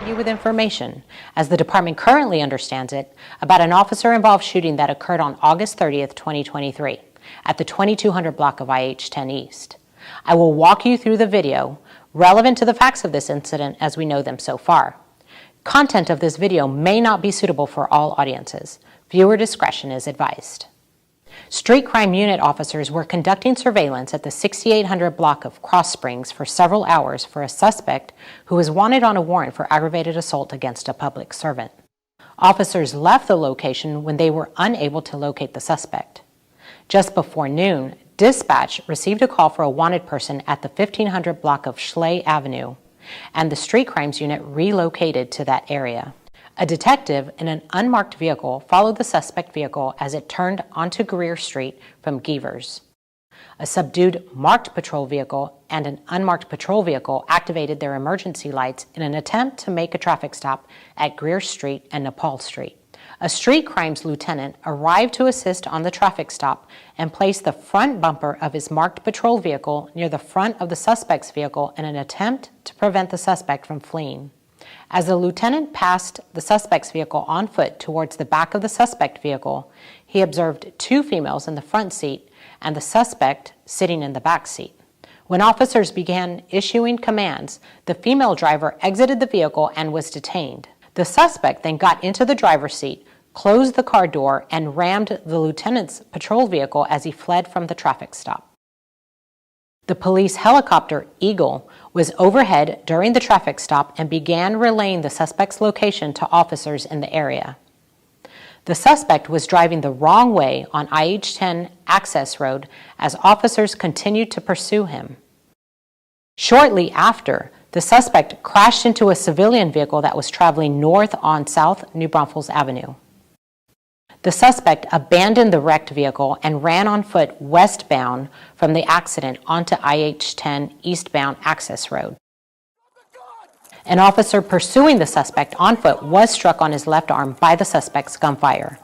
you with information, as the department currently understands it, about an officer-involved shooting that occurred on August 30th, 2023, at the 2200 block of IH-10 East. I will walk you through the video relevant to the facts of this incident as we know them so far. Content of this video may not be suitable for all audiences. Viewer discretion is advised. Street crime unit officers were conducting surveillance at the 6800 block of Cross Springs for several hours for a suspect who was wanted on a warrant for aggravated assault against a public servant. Officers left the location when they were unable to locate the suspect. Just before noon, dispatch received a call for a wanted person at the 1500 block of Schley Avenue, and the street crimes unit relocated to that area. A detective in an unmarked vehicle followed the suspect vehicle as it turned onto Greer Street from Gevers. A subdued marked patrol vehicle and an unmarked patrol vehicle activated their emergency lights in an attempt to make a traffic stop at Greer Street and Nepal Street. A street crimes lieutenant arrived to assist on the traffic stop and placed the front bumper of his marked patrol vehicle near the front of the suspect's vehicle in an attempt to prevent the suspect from fleeing. As the lieutenant passed the suspect's vehicle on foot towards the back of the suspect vehicle, he observed two females in the front seat and the suspect sitting in the back seat. When officers began issuing commands, the female driver exited the vehicle and was detained. The suspect then got into the driver's seat, closed the car door, and rammed the lieutenant's patrol vehicle as he fled from the traffic stop. The police helicopter Eagle was overhead during the traffic stop and began relaying the suspect's location to officers in the area. The suspect was driving the wrong way on IH-10 Access Road as officers continued to pursue him. Shortly after, the suspect crashed into a civilian vehicle that was traveling north on South New Braunfels Avenue. The suspect abandoned the wrecked vehicle and ran on foot westbound from the accident onto IH-10 eastbound Access Road. An officer pursuing the suspect on foot was struck on his left arm by the suspect's gunfire.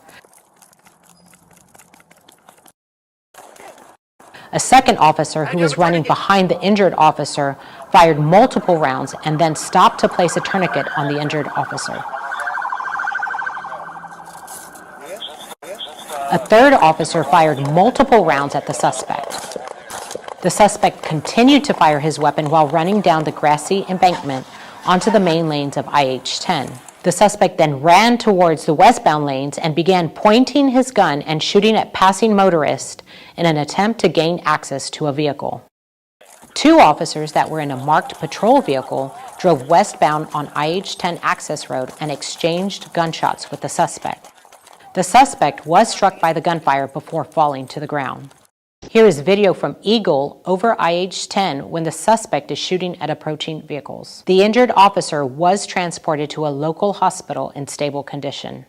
A second officer who was running behind the injured officer fired multiple rounds and then stopped to place a tourniquet on the injured officer. A third officer fired multiple rounds at the suspect. The suspect continued to fire his weapon while running down the grassy embankment onto the main lanes of IH-10. The suspect then ran towards the westbound lanes and began pointing his gun and shooting at passing motorists in an attempt to gain access to a vehicle. Two officers that were in a marked patrol vehicle drove westbound on IH-10 Access Road and exchanged gunshots with the suspect. The suspect was struck by the gunfire before falling to the ground. Here is video from Eagle over IH-10 when the suspect is shooting at approaching vehicles. The injured officer was transported to a local hospital in stable condition.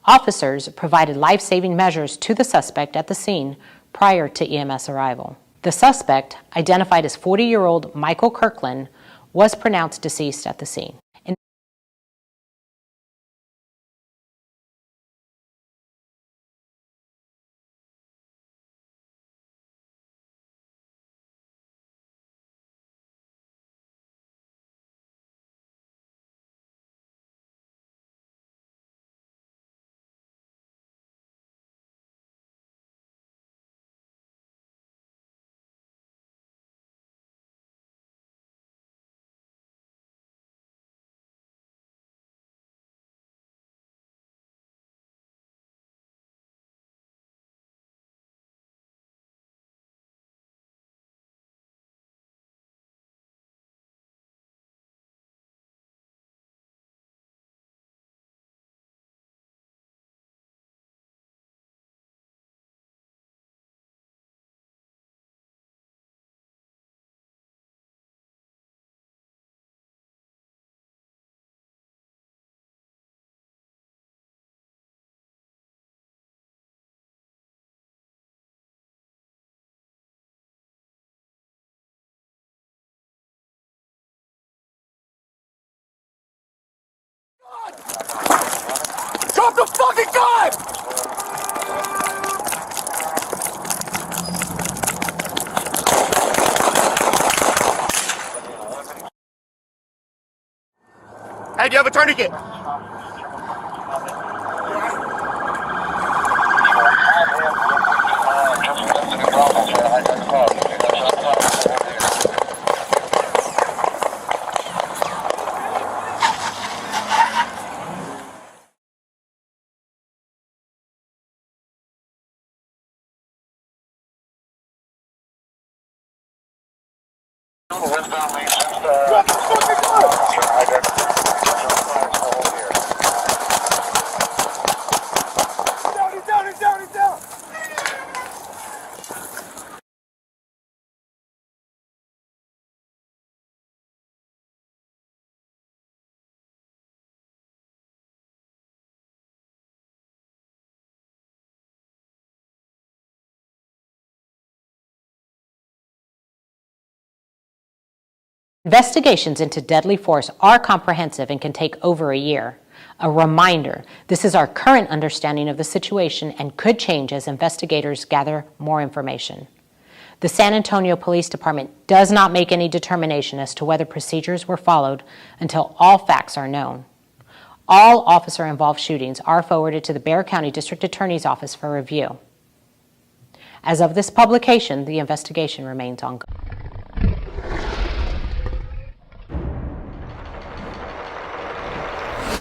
Officers provided life-saving measures to the suspect at the scene prior to EMS arrival. The suspect, identified as 40-year-old Michael Kirkland, was pronounced deceased at the scene. Hey, do you have a tourniquet? Investigations into deadly force are comprehensive and can take over a year. A reminder, this is our current understanding of the situation and could change as investigators gather more information. The San Antonio Police Department does not make any determination as to whether procedures were followed until all facts are known. All officer-involved shootings are forwarded to the Bexar County District Attorney's Office for review. As of this publication, the investigation remains ongoing.